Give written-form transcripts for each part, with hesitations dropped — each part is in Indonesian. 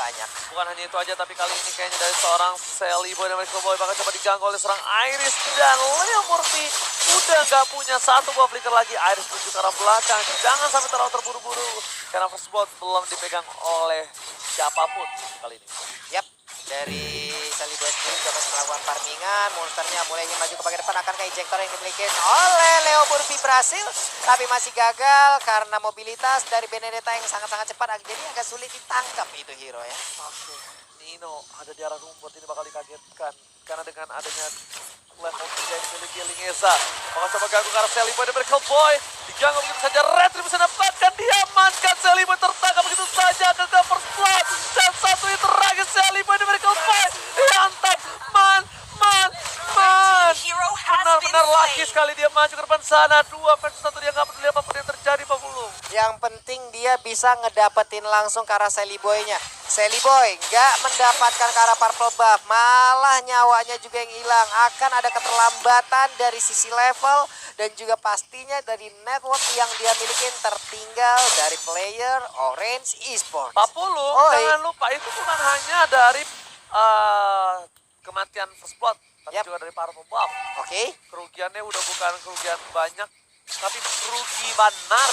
banyak. Bukan hanya itu aja, tapi kali ini kayaknya dari seorang Celiboy dan Miracle Boy bakal coba diganggu oleh seorang Iris dan Leo Murphy udah nggak punya satu buah flicker lagi. Iris menuju ke arah belakang, jangan sampai terlalu terburu-buru karena first blood belum dipegang oleh siapapun kali ini. Yap, dari Celiboy sendiri juga masih melakukan farmingan. Monsternya mulai ingin maju ke bagian depan, akankah ejector yang dimiliki oleh Leo Murphy berhasil, tapi masih gagal karena mobilitas dari Benedetta yang sangat-sangat cepat. Jadi agak sulit ditangkap itu hero ya. Oke, Nino ada di arah rumput, ini bakal dikagetkan karena dengan adanya level 3 yang dimiliki Lingeza bakal coba ganggu ke arah Celiboy dan Miracle Boy. Diganggu begitu saja, Retri bisa dapatkan, diamankan. Celiboy tertangkap begitu saja ke first blood dan satu hit terakhir Celiboy dan Miracle Boy dihantam. Benar-benar laki sekali dia maju ke depan sana. 2 versus 1, dia nggak peduli apapun yang terjadi, Pak Pulung. Yang penting dia bisa ngedapetin langsung ke arah Celiboy-nya. Celiboy nggak mendapatkan ke arah purple buff, malah nyawanya juga yang hilang. Akan ada keterlambatan dari sisi level dan juga pastinya dari network yang dia miliki tertinggal dari player Orange Esports. Pak Pulung, jangan lupa itu bukan hanya dari kematian first blood, tapi juga dari purple buff. Oke. Kerugiannya udah bukan kerugian banyak, tapi rugi benar.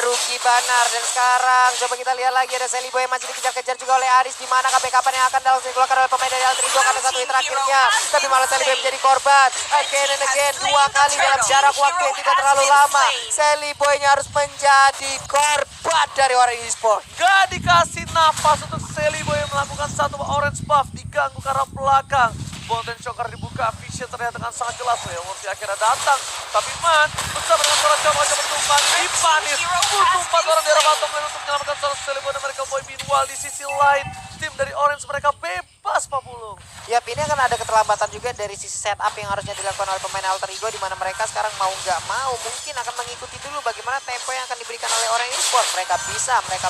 Rugi banar. Dan sekarang coba kita lihat lagi ada Celiboy yang masih dikejar-kejar juga oleh Aris. Di mana KP-KP yang akan langsung dikeluarkan oleh pemain dari Alter Ego karena satu hit terakhirnya. Tapi malah Celiboy menjadi korban. Again and again, 2 kali dalam jarak waktu yang tidak terlalu lama. Celiboy-nya harus menjadi korban dari Orange Esports. Gak dikasih nafas untuk Celiboy yang melakukan satu orange buff, diganggu ke arah belakang. Bolden Shocker dibuka, Vision terlihat dengan sangat jelas. Leo Murphy akhirnya datang, tapi Man bersama dengan seorang coba tumbang dipanis. Butuh 4 orang di arah bottom lane untuk menyelamatkan seorang Celiboy dan Miracle Boy. Meanwhile di sisi lain, tim dari Orange mereka bebas, Pak Pulung. Yap, ini akan ada keterlambatan juga dari sisi setup yang harusnya dilakukan oleh pemain Alter Ego, di mana mereka sekarang mau nggak mau mungkin akan mengikuti dulu bagaimana tempo yang akan diberikan oleh Orange Esports. Mereka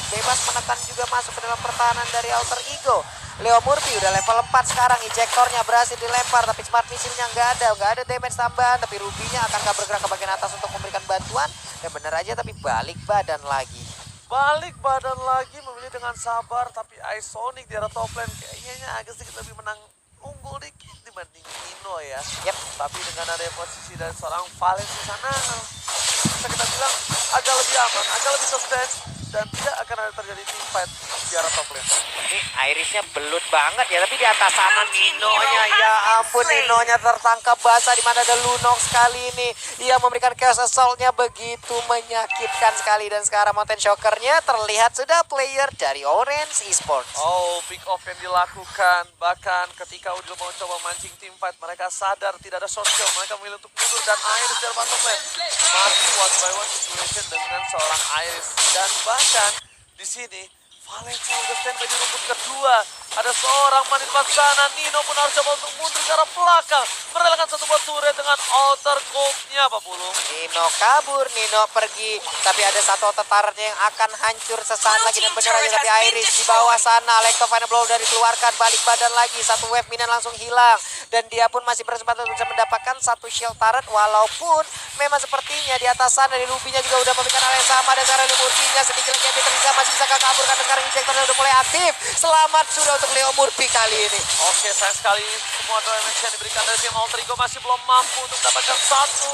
bebas menekan juga masuk ke dalam pertahanan dari Alter Ego. Leo Murphy udah level 4 sekarang, ejectornya berhasil dilempar tapi smart missile-nya nggak ada damage tambahan, tapi Ruby-nya akankah bergerak ke bagian atas untuk memberikan bantuan? Dan bener aja tapi balik badan lagi. Memilih dengan sabar, tapi Isonic di arah top lane kayaknya agak sedikit lebih menang, unggul dikit dibanding Nino ya. Yap. Tapi dengan adanya posisi dari seorang Valen di sana, bisa kita bilang agak lebih aman, agak lebih sustain, dan tidak akan ada terjadi team fight di arah top lane. Ini Irisnya belut banget ya, tapi di atas sana Ninonya, ya ampun, Ninonya tertangkap basah, di mana ada Lunox kali ini. Ia memberikan chaos assault-nya begitu menyakitkan sekali, dan sekarang Mountain Shocker-nya terlihat sudah player dari Orange Esports. Oh, pick off yang dilakukan, bahkan ketika Udil mau coba mancing team fight, mereka sadar tidak ada short kill, mereka memilih untuk mundur, dan Iris dari bottom lane masih one by one situation dengan seorang Iris, dan bahkan di sini Valencia udah standby di rumput kedua. Ada seorang Man di depan sana. Nino pun harus coba untuk mundur ke arah belakang, merelakan satu buat turret dengan outer gold-nya, Pak Pulung. Nino kabur, Nino pergi, tapi ada satu outer turret-nya yang akan hancur sesaat lagi, dan bener aja tapi Iris di bawah sana. Electro Final Blow dari dikeluarkan, balik badan lagi, satu wave minion langsung hilang, dan dia pun masih berkesempatan untuk bisa mendapatkan satu shield turret, walaupun memang sepertinya di atas sana di Ruby-nya juga udah memberikan hal yang sama, dan sekarang Murphy-nya sedikit lagi masih bisa kabur karena sekarang injektornya udah mulai aktif. Selamat sudah untuk Leo Murphy kali ini. Oke, sayang sekali semua damage yang diberikan dari tim Alter Ego masih belum mampu untuk mendapatkan satu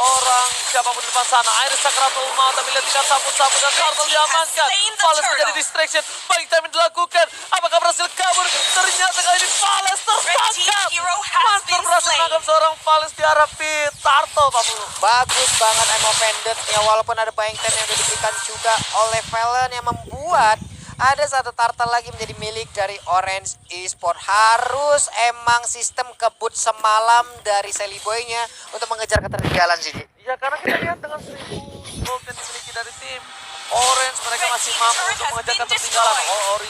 orang siapapun di depan sana. Iris Sakratul Maut, tapi lihat tidak sapu-sapu dan Turtle diamankan. Vales menjadi distraction, baik time yang dilakukan. Apakah berhasil kabur? Ternyata kali ini Vales tertangkap. Monster berhasil menangkap seorang Vales di arah pit Turtle, Pak Pulu. Bagus banget I'm offended ya, walaupun ada buying time yang diberikan juga oleh Valen yang membuat ada satu turtle lagi menjadi milik dari Orange Esports. Harus emang sistem kebut semalam dari Celiboy-nya untuk mengejar ketertinggalan sih. Ya, karena kita lihat dengan 1000 gold yang dimiliki dari tim Orange, mereka masih mampu untuk mengejar ketertinggalan. Oh,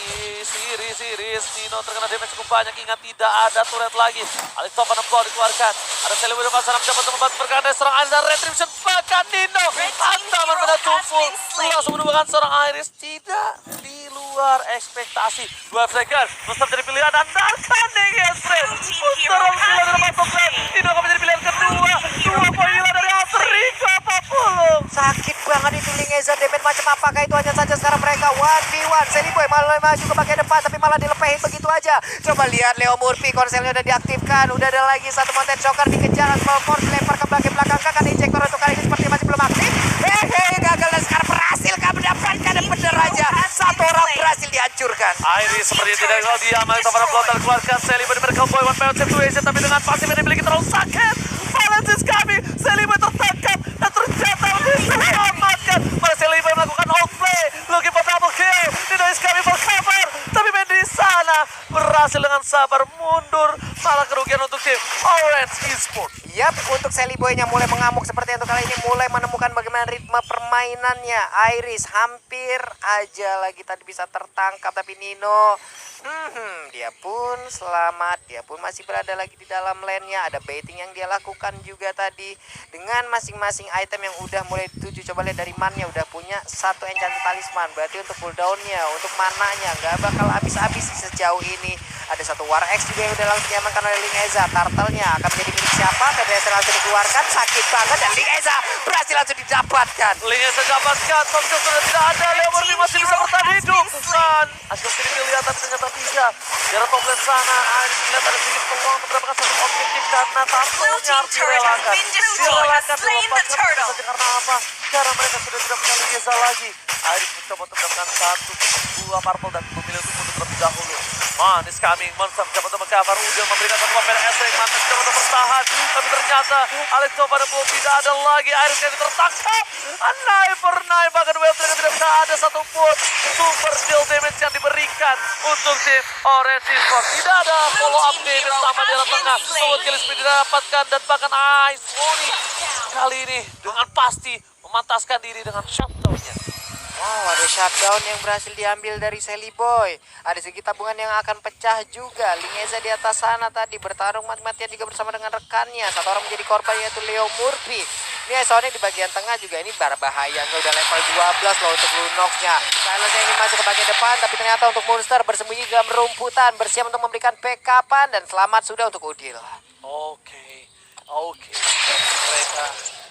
Iris, Nino terkena damage cukup banyak. Ingat tidak ada turret lagi. Alex Topan Blow dikeluarkan. Ada Celiboy depan sana mencoba untuk membantu pergerakan dari seorang Iris dan Retribution. Bahkan Nino hantaman pada tumpul langsung menemukan seorang Iris. Tidak di luar ekspektasi. 2 second, Monster jadi pilihan dan Darkan dengan Fred. Monster pilihan dari bottom lane. Nino akan menjadi pilihan kedua. 2 poin hilang dari Alter Ego, Pak Pulung. Sakit banget itu Lingeza. Damage macam apakah itu, hanya saja sekarang mereka 1v1. Celiboy malah maju ke bagian depan tapi malah dilepehin begitu aja. Coba lihat Leo Murphy, konselnya udah diaktifkan. Udah ada lagi satu Mountain Shocker dikejar. Force lempar ke bagian belakang. Kan injektor untuk kali ini seperti masih belum aktif. Gagal dan sekarang berhasil kah mendapatkan, dan bener aja. Satu orang berhasil dihancurkan. Iris seperti tidak kalau dia main pada pelontar keluarkan Celiboy dari mereka boy one man situation, tapi dengan pasif yang dimiliki terlalu sakit. Valens is coming, Celiboy tertangkap dan ternyata diselamatkan. Malah Celiboy melakukan outplay, looking for double kill. Nino is coming for cover, tapi main di sana berhasil dengan sabar mundur. Malah kerugian untuk tim Orange Esports. Yap, untuk Celiboy-nya mulai mengamuk seperti itu kali ini, mulai menemukan bagaimana ritme permainannya. Iris hampir aja lagi tadi bisa tertangkap, tapi Nino dia pun selamat, dia pun masih berada lagi di dalam lane-nya. Ada baiting yang dia lakukan juga tadi dengan masing-masing item yang udah mulai dituju. Coba lihat dari mannya udah punya satu enchanted talisman, berarti untuk cooldown-nya, untuk mananya nggak bakal habis-habis sejauh ini. Ada satu War X juga yang udah langsung diamankan oleh Lingeza. Turtle-nya akan menjadi milik siapa? Federasi langsung dikeluarkan, sakit banget, dan Lingeza berhasil langsung didapatkan. Lingeza dapatkan, Foxy sudah tidak ada. Leo Murphy masih bisa bertahan hidup. Dan Asyik kiri dilihat tapi ternyata bisa. Dari top lane sana, Iris melihat ada sedikit peluang untuk mendapatkan satu objektif karena Turtle-nya harus direlakan. Dilepaskan saja karena apa? Karena mereka sudah tidak punya Lingeza lagi. Iris mencoba untuk mendapatkan satu buah purple dan memilih untuk mundur terlebih dahulu. Man is coming, Monster mencoba untuk mengcover. Udil memberikan satu pemain Esrik, Man mencoba untuk bertahan. Tapi ternyata Alex coba dan belum tidak ada lagi. Iris kali tertangkap. Knife bahkan Wave Trigger tidak bisa ada satupun super kill damage yang diberikan untuk tim Orange Esports. Tidak ada follow up damage sama di arah tengah. Solo kill speed didapatkan dan bahkan Ice Sony kali ini dengan pasti memantaskan diri dengan shutdown-nya. Wow, ada shutdown yang berhasil diambil dari Celiboy. Ada segi tabungan yang akan pecah juga. Lingeza di atas sana tadi bertarung mati-matian juga bersama dengan rekannya. Satu orang menjadi korban yaitu Leo Murphy. Ini soalnya di bagian tengah juga ini berbahaya. Nggak udah level 12 loh untuk Lunox-nya. Silence yang ingin masuk ke bagian depan, tapi ternyata untuk Monster bersembunyi dalam rumputan, bersiap untuk memberikan backup-an, dan selamat sudah untuk Udil. Oke. Mereka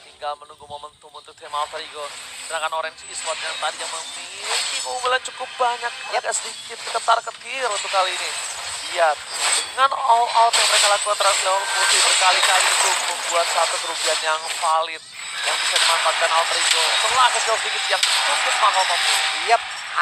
tinggal menunggu momentum untuk tim Alter Ego. Sedangkan Orange Esports yang tadi yang memiliki keunggulan cukup banyak, agak sedikit ketar-ketir untuk kali ini. Lihat, dengan all out yang mereka lakukan terhadap Leo Murphy berkali-kali itu membuat satu kerugian yang valid yang bisa dimanfaatkan Alter Ego. Setelah kecil sedikit yang cukup mahal mampu. Yap,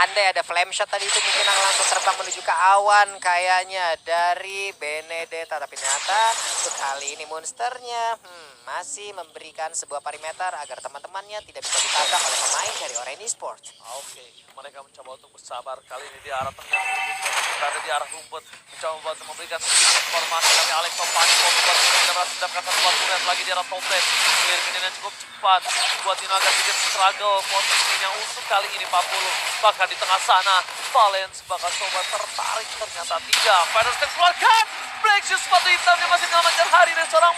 andai ada flame shot tadi itu mungkin akan langsung terbang menuju ke awan kayaknya dari Benedetta. Tapi ternyata untuk kali ini Monsternya masih memberikan sebuah perimeter agar teman-temannya tidak bisa ditangkap oleh pemain dari Orange Esports. Oke, mereka mencoba untuk bersabar. Kali ini di arah tengah, berada di arah rumput, mencoba untuk memberikan sedikit informasi. Tapi Alex Topani mendapatkan satu turret lagi di arah top lane. Clear yang cukup cepat, buat Nino agak sedikit struggle posisinya untuk kali ini 40. Bahkan di tengah sana, Valens bakal coba tertarik, ternyata tidak. Fighters keluarkan, Black Shoes sepatu hitamnya masih menyelamatkan hari dari seorang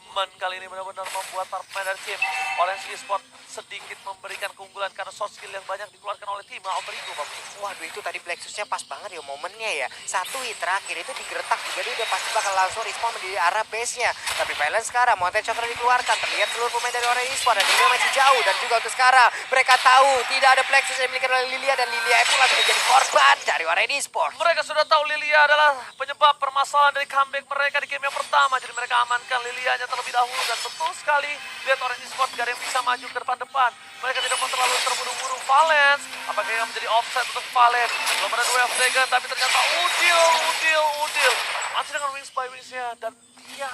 Man kali ini benar-benar membuat para pemain dari tim Orange Esports sedikit memberikan keunggulan karena soft skill yang banyak dikeluarkan oleh tim Alter Ego. Waduh, itu tadi Black Shoes-nya pas banget ya momennya ya. Satu hit terakhir itu digeretak juga, dia udah pasti bakal langsung respawn di arah base-nya. Tapi Valens sekarang Mountain Shocker dikeluarkan, terlihat seluruh pemain dari Orange Esports dan dia masih jauh. Dan juga untuk sekarang mereka tahu tidak ada Black Shoes yang dimiliki oleh Lilia, dan Lilia itu langsung menjadi korban dari Orange Esports. Mereka sudah tahu Lilia adalah penyebab permasalahan dari comeback mereka di game yang pertama. Jadi mereka amankan Lilianya terlebih dahulu, dan betul sekali lihat Orange Esports gak ada yang bisa maju ke depan-depan. Mereka tidak mau terlalu terburu-buru. Valens, apakah yang menjadi offset untuk Valens? Belum ada dua Dragon, tapi ternyata Udil masih dengan wings by wingsnya, dan dia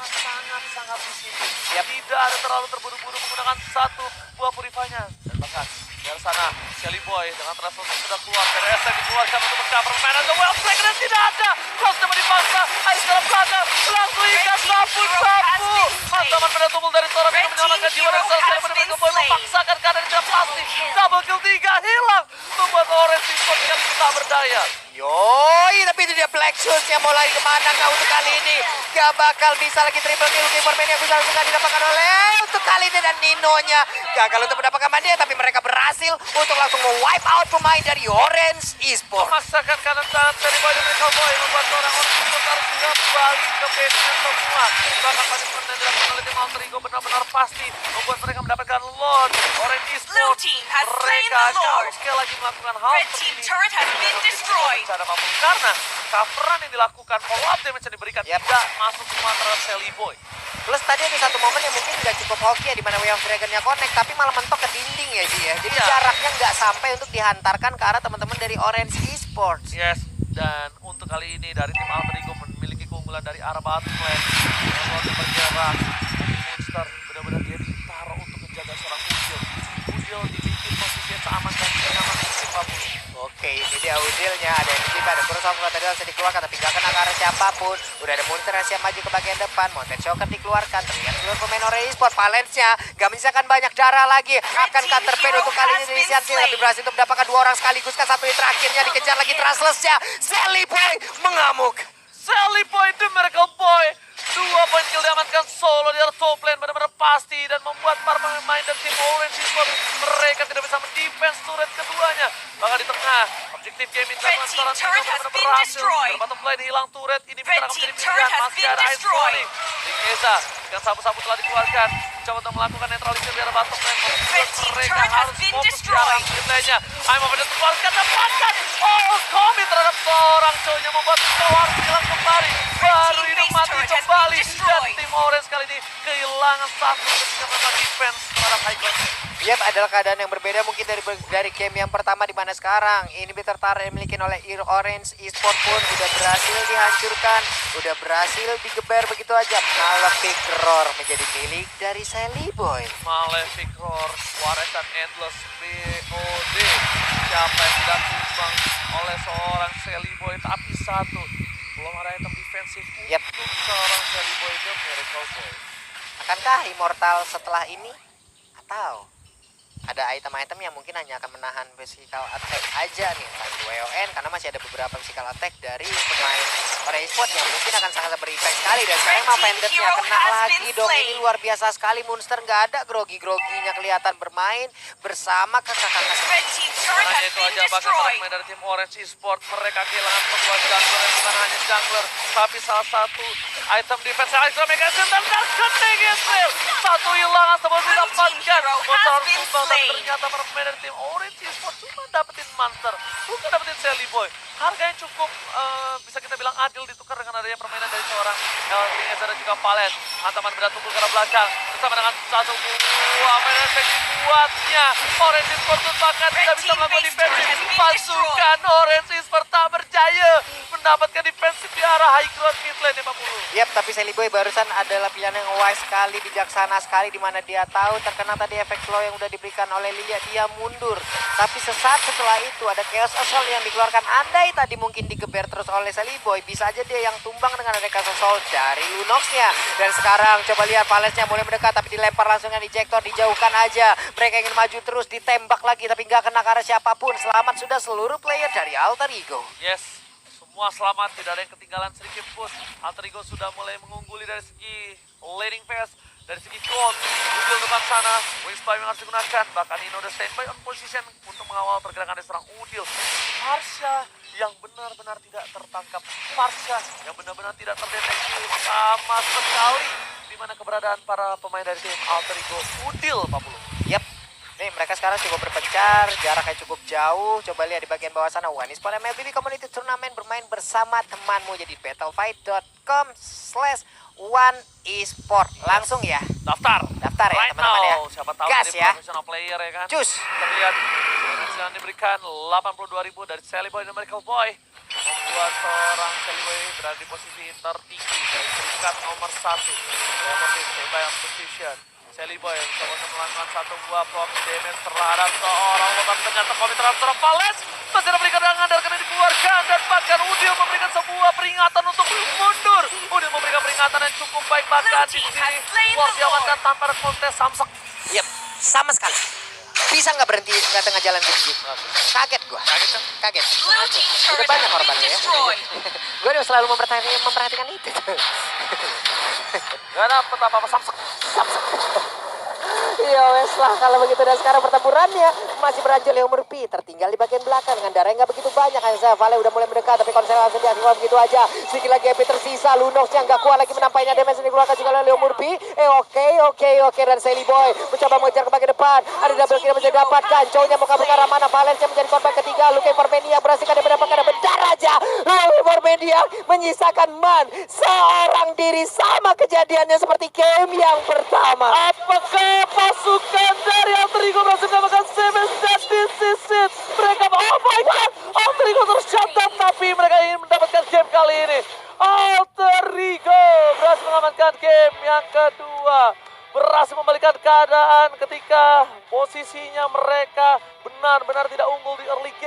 sangat disiplin. Tidak ada terlalu terburu-buru menggunakan satu buah purifanya. Dan bahkan dari sana Celiboy dengan travel sudah keluar, PDS yang dikeluarkan untuk mencover permainan The Well Flag, dan tidak ada. Cross coba dipaksa, Ice dalam belakang, langsung ikat sapu. Mantaman pada tumbul dari seorang yang menyelamatkan jiwa dan selesai Celiboy memaksakan keadaan yang tidak pasti. Double kill 3 hilang, membuat Orange Esports yang tak berdaya. Yoi, tapi itu dia Black Shoes yang mau lari kemana kah untuk kali ini. Gak bakal bisa lagi triple kill. Gamerman yang bisa langsung didapatkan oleh untuk kali ini, dan Nino-nya gagal untuk mendapatkan mandia, tapi mereka berhasil untuk langsung wipe out pemain dari Orange Esports. Memaksakan kanan tangan dari Boy dan Cowboy membuat orang Monster sudah balik ke base-nya semua. Bahkan punishment yang dilakukan oleh tim Alter Ego benar-benar pasti membuat mereka mendapatkan load. Orange Esports, mereka sekali lagi melakukan hal seperti ini. Karena coveran yang dilakukan, follow-up damage yang diberikan tidak masuk semua terhadap Sally Boy. Plus tadi ada satu momen yang mungkin nggak cukup hoki ya, di mana Way of Dragon-nya connect, tapi malah mentok ke dinding ya Ji ya. Jadi jaraknya nggak sampai untuk dihantarkan ke arah teman-teman dari Orange Esports. Yes, dan untuk kali ini dari tim Alter Ego memiliki keunggulan dari arah bottom lane. Yang bergerak, Monster benar-benar dia ditaruh untuk menjaga seorang Udil. Udil dibikin posisi yang seaman dan nyaman mungkin Pak Bulu. Oke, ini dia Udilnya, ada yang tiba, ada Kurosok tadi bisa dikeluarkan, tapi nggak kena ke arah siapapun. Udah ada Monster yang siap maju ke bagian depan, Mountain Shocker dikeluarkan, terlihat seluruh pemain Orange Esports. Valencia nggak menyisakan banyak darah lagi, akan counter pain untuk kali ini inisiasi, tapi berhasil untuk mendapatkan 2 orang sekaligus kan, satu hit terakhirnya dikejar lagi Trustless-nya. Sally Boy mengamuk. Sally Boy, The Miracle Boy. 2 poin kill diamankan solo di arah top lane, benar-benar pasti, dan membuat para pemain dari tim Orange Esports mereka tidak bisa mendefense turret keduanya. Bahkan di tengah, objektif game ini dilakukan seorang tim benar-benar berhasil. Bottom lane hilang turret, ini bisa menjadi pilihan, masih ada Ice Warning. Keza dengan sabu-sabu telah dikeluarkan, coba untuk melakukan netralisir di arah bottom lane, membuat mereka harus fokus di arah mid lane-nya. I'm over the dikeluarkan, dapatkan komit terhadap seorang cowoknya, membuat Tower hilang kembali. Baru hidup mati kembali, dan tim Orange kali ini kehilangan satu ketika melakukan defense terhadap Icon. Yap, adalah keadaan yang berbeda mungkin dari game yang pertama, di mana sekarang inhibitor turret yang dimiliki oleh Orange Esports pun udah berhasil dihancurkan, udah berhasil digeber begitu aja. Malefic Roar menjadi milik dari Sally Boy. Malefic Roar, Juarez dan Endless BOD. Siapa yang tidak tumbang oleh seorang Sally Boy, tapi satu, belum ada item defensif untuk seorang Sally Boy, The Miracle Boy. Akankah Immortal setelah ini? Atau ada item-item yang mungkin hanya akan menahan physical attack aja nih, tadi WON, karena masih ada beberapa physical attack dari pemain Orange Esports yang mungkin akan sangat berimpact sekali. Dan sekarang mah Vendetnya kena lagi dong, ini luar biasa sekali. Monster nggak ada grogi-groginya, kelihatan bermain bersama kakak-kakak. Hanya itu aja, bahkan para pemain dari tim Orange Esports mereka kehilangan sebuah jungler, yang bukan hanya jungler, tapi salah satu item defense Electro Megasin dan Darkening Israel. Satu hilang sebelum didapatkan. Monster harus tumbang, dan ternyata para pemain dari tim Orange Esports cuma dapetin Monster, bukan dapetin Sally Boy. Harganya cukup bisa kita bilang adil ditukar dengan adanya permainan dari seorang Elvin dan juga Valen. Hantaman berat tubuh ke arah belakang bersama dengan satu buah main efek dibuatnya. Orange Esports bahkan tidak bisa melakukan defensif. Pasukan Orange Esports tak berjaya mendapatkan defensif di arah high ground mid lane 50. Yap, tapi Sally Boy barusan adalah pilihan yang wise sekali, bijaksana sekali, di mana dia tahu terkena tadi efek slow yang udah diberikan oleh Lilia, dia mundur. Tapi sesaat setelah itu ada Chaos Assault yang dikeluarkan. Andai tadi mungkin digeber terus oleh Sally Boy, bisa aja dia yang tumbang dengan ada Chaos Assault dari Lunox-nya. Dan sekarang coba lihat Valesnya mulai mendekat, tapi dilempar langsung dengan ejector, dijauhkan aja. Mereka ingin maju terus, ditembak lagi, tapi nggak kena ke arah siapapun. Selamat sudah seluruh player dari Alter Ego. Yes, semua selamat, tidak ada yang ketinggalan sedikit pun. Alter Ego sudah mulai mengungguli dari segi laning phase, dari segi gold. Udil depan sana, Wingspy yang harus digunakan. Bahkan Ino udah standby on position untuk mengawal pergerakan dari seorang Udil. Marsha yang benar-benar tidak tertangkap, Marsha yang benar-benar tidak terdeteksi sama sekali di mana keberadaan para pemain dari tim Alter Ego. Udil 40. Yap. Nih mereka sekarang cukup berpencar, jaraknya cukup jauh. Coba lihat di bagian bawah sana, One Esport MLBB Community Turnamen bermain bersama temanmu. Jadi battlefight.com/OneEsport. Langsung ya. Daftar ya teman-teman ya. Siapa tahu gas jadi ya. professional player ya kan. Cus. Terlihat yang diberikan 82.000 dari Sally Boy dan Miracle Boy. Membuat seorang Sally Boy berada di posisi tertinggi dari peringkat nomor 1. Relative position. Sally Boy yang coba melakukan satu buah prop damage terhadap seorang lubang, ternyata komit terhadap seorang Vales. Masih ada berikan dengan Darken yang dikeluarkan, dan bahkan Udil memberikan sebuah peringatan untuk mundur. Udil memberikan peringatan yang cukup baik, bahkan di sini Ward diamankan tanpa kontes Samsek. Yep, sama sekali. Bisa nggak berhenti nggak tengah jalan gitu? Kaget gua. Kaget. Udah banyak korbannya ya. Gue udah selalu memperhatikan itu. Gak dapet apa-apa Samsek. Iya wes lah kalau begitu, dan sekarang pertempurannya Masih beranjak Leo Murphy, tertinggal di bagian belakang dengan darah yang nggak begitu banyak. Hanya Vale udah mulai mendekat, tapi konsel langsung diaktifkan begitu aja. Sedikit lagi MP tersisa, Lunox yang nggak kuat lagi menampainya damage yang dikeluarkan juga oleh Leo Murphy. Oke, dan Sally Boy mencoba mengejar ke bagian depan. Ada double kill yang bisa didapatkan. Cowoknya mau kabur ke arah mana? Valens yang menjadi korban ketiga. Luke Informania berhasil dia mendapatkan bentar aja. Luke Informania menyisakan Man seorang diri, sama kejadiannya seperti game yang pertama. Apakah pasukan dari Alter Ego berhasil mendapatkan Seven dan this is it? Mereka, oh my god, Alter Ego tercatat, tapi mereka ingin mendapatkan game kali ini. Alter Ego berhasil mengamankan game yang kedua. Berhasil membalikan keadaan ketika posisinya mereka benar-benar tidak unggul di early game.